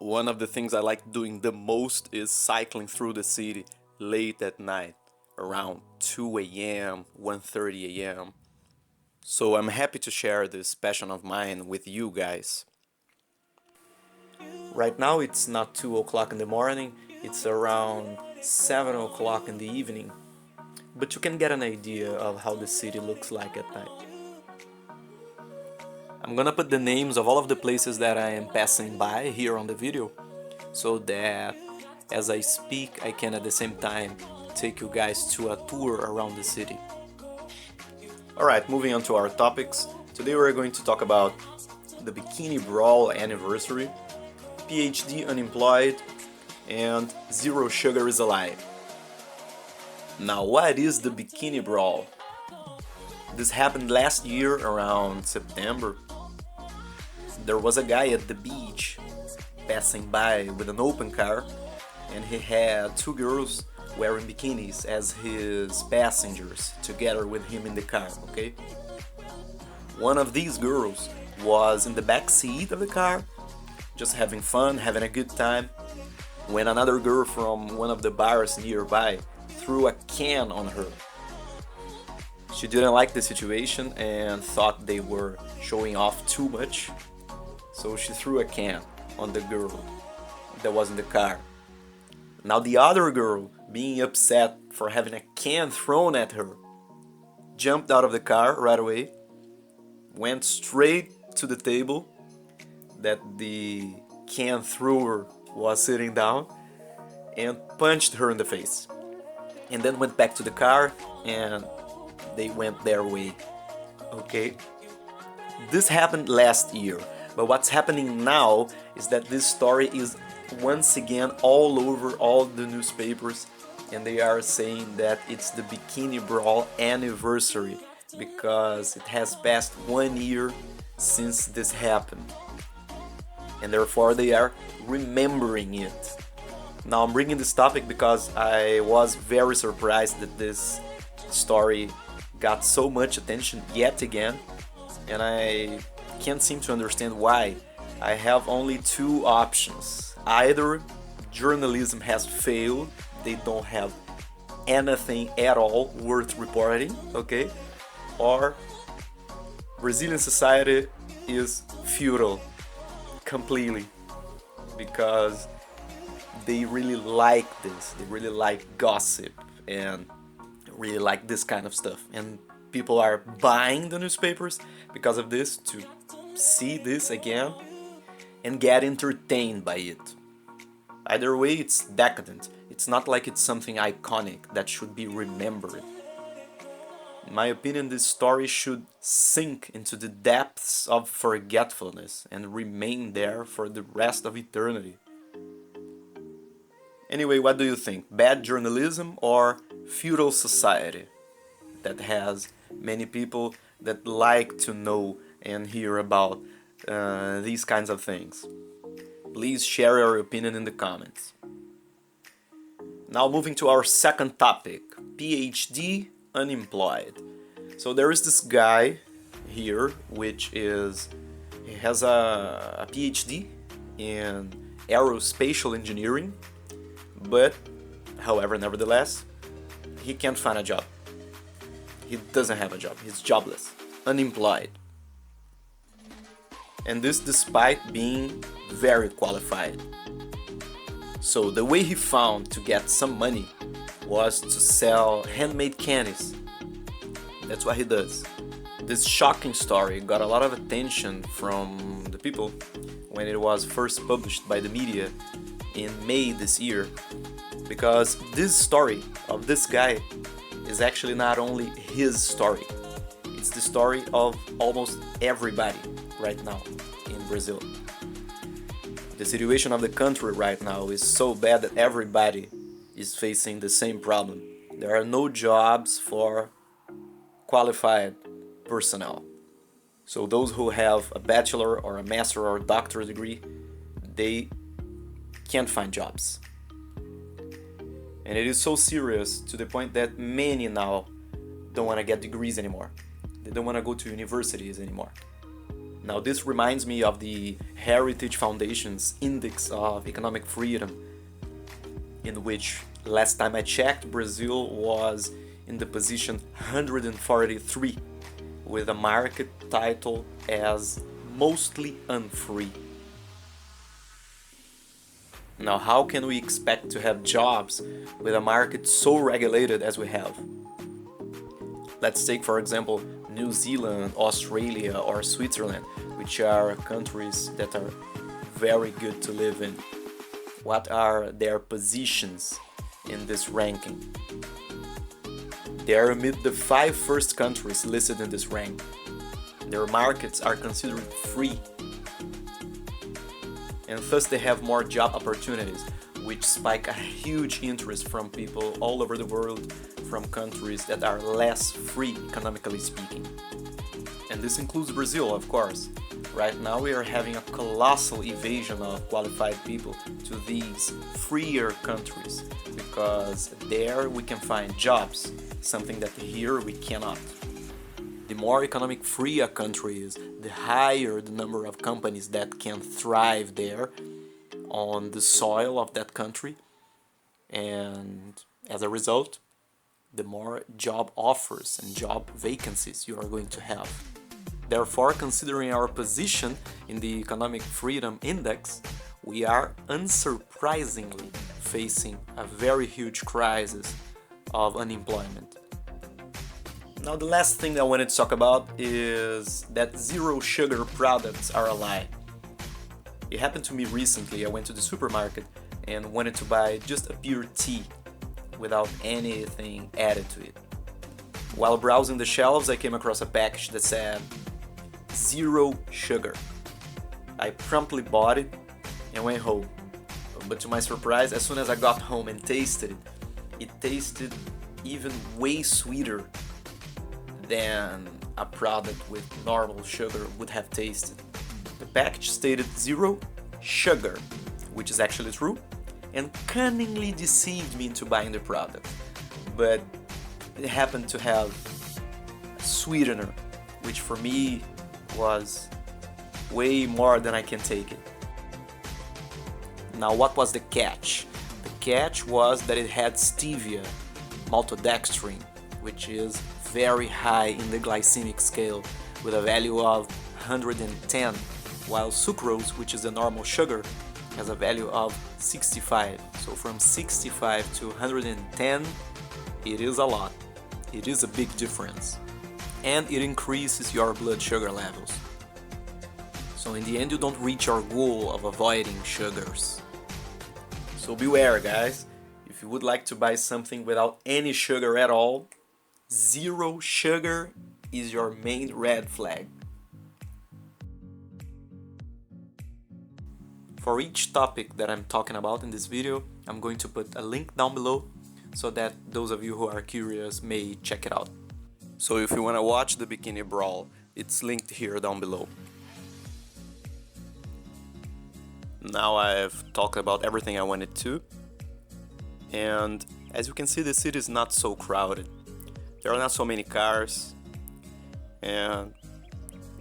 One of the things I like doing the most is cycling through the city late at night, around 2 a.m., 1:30 a.m. So I'm happy to share this passion of mine with you guys. Right now it's not 2 o'clock in the morning, it's around 7 o'clock in the evening, but you can get an idea of how the city looks like at night. I'm gonna put the names of all of the places that I am passing by here on the video, so that as I speak I can at the same time take you guys to a tour around the city. Alright, moving on to our topics. Today we're going to talk about the BIKINI BRAWL anniversary, PhD Unemployed, and Zero Sugar is a Lie. Now, what is the BIKINI BRAWL? This happened last year around September. There was a guy at the beach passing by with an open car, and he had two girls wearing bikinis as his passengers together with him in the car, okay? One of these girls was in the back seat of the car, just having fun, having a good time, when another girl from one of the bars nearby threw a can on her. She didn't like the situation and thought they were showing off too much, so she threw a can on the girl that was in the car. Now the other girl, being upset for having a can thrown at her, jumped out of the car right away, went straight to the table that the can thrower was sitting down, and punched her in the face. And then went back to the car and they went their way. Okay? This happened last year, but what's happening now is that this story is once again all over all the newspapers, and they are saying that it's the BIKINI BRAWL anniversary because it has passed 1 year since this happened, and therefore they are remembering it. Now I'm bringing this topic because I was very surprised that this story got so much attention yet again, and I can't seem to understand why. I have only two options. Either journalism has failed, they don't have anything at all worth reporting, okay? Or Brazilian society is futile completely, because they really like this, they really like gossip and really like this kind of stuff, and people are buying the newspapers because of this, to see this again and get entertained by it. Either way, it's decadent. It's not like it's something iconic that should be remembered. In my opinion, this story should sink into the depths of forgetfulness and remain there for the rest of eternity. Anyway, what do you think? Bad journalism or feudal society that has many people that like to know and hear about these kinds of things? Please share your opinion in the comments. Now moving to our second topic, PhD Unemployed. So there is this guy here, he has a PhD in aerospatial engineering, but however, nevertheless, he can't find a job. He doesn't have a job, he's jobless, unemployed. And this despite being very qualified. So the way he found to get some money was to sell handmade candies. That's what he does. This shocking story got a lot of attention from the people when it was first published by the media in May this year, because this story of this guy is actually not only his story, it's the story of almost everybody right now in Brazil. The situation of the country right now is so bad that everybody is facing the same problem. There are no jobs for qualified personnel. So those who have a bachelor or a master or doctorate degree, they can't find jobs. And it is so serious to the point that many now don't want to get degrees anymore. They don't want to go to universities anymore. Now this reminds me of the Heritage Foundation's Index of Economic Freedom, in which last time I checked Brazil was in the position 143, with a market titled as mostly unfree. Now how can we expect to have jobs with a market so regulated as we have? Let's take for example New Zealand, Australia or Switzerland, which are countries that are very good to live in. What are their positions in this ranking? They are amid the 5 first countries listed in this rank. Their markets are considered free, and thus they have more job opportunities, which spike a huge interest from people all over the world from countries that are less free economically speaking. And this includes Brazil, of course. Right now we are having a colossal evasion of qualified people to these freer countries, because there we can find jobs, something that here we cannot. The more economic free a country is, the higher the number of companies that can thrive there on the soil of that country, and as a result, the more job offers and job vacancies you are going to have. Therefore, considering our position in the Economic Freedom Index, we are unsurprisingly facing a very huge crisis of unemployment. Now the last thing I wanted to talk about is that zero sugar products are a lie. It happened to me recently. I went to the supermarket and wanted to buy just a pure tea without anything added to it. While browsing the shelves, I came across a package that said zero sugar. I promptly bought it and went home. But to my surprise, as soon as I got home and tasted it, it tasted even way sweeter than a product with normal sugar would have tasted. The package stated zero sugar, which is actually true, and cunningly deceived me into buying the product. But it happened to have a sweetener, which for me was way more than I can take it. Now what was the catch? The catch was that it had stevia, maltodextrin, which is very high in the glycemic scale with a value of 110, while sucrose, which is the normal sugar, has a value of 65. So from 65 to 110, it is a lot. It is a big difference. And it increases your blood sugar levels. So in the end you don't reach your goal of avoiding sugars. So beware guys, if you would like to buy something without any sugar at all, zero sugar is your main red flag. For each topic that I'm talking about in this video, I'm going to put a link down below so that those of you who are curious may check it out. So if you want to watch the Bikini Brawl, it's linked here down below. Now I've talked about everything I wanted to, and as you can see, the city is not so crowded. There are not so many cars, and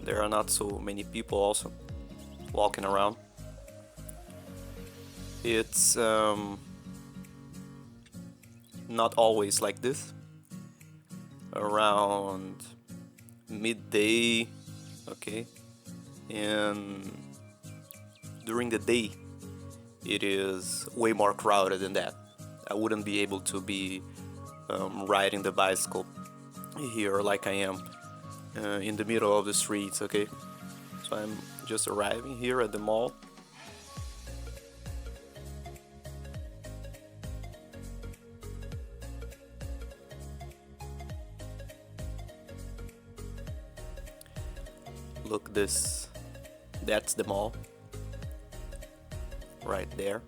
there are not so many people also walking around. It's not always like this. Around midday, okay, and during the day it is way more crowded than that. I wouldn't be able to be riding the bicycle here like I am in the middle of the streets, okay? So I'm just arriving here at the mall. Look, that's the mall right there.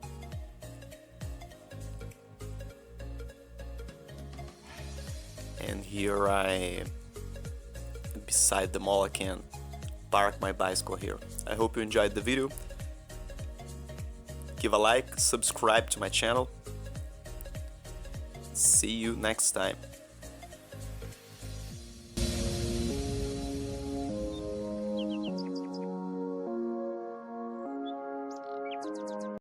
And here beside the mall, I can park my bicycle here. I hope you enjoyed the video. Give a like, subscribe to my channel. See you next time.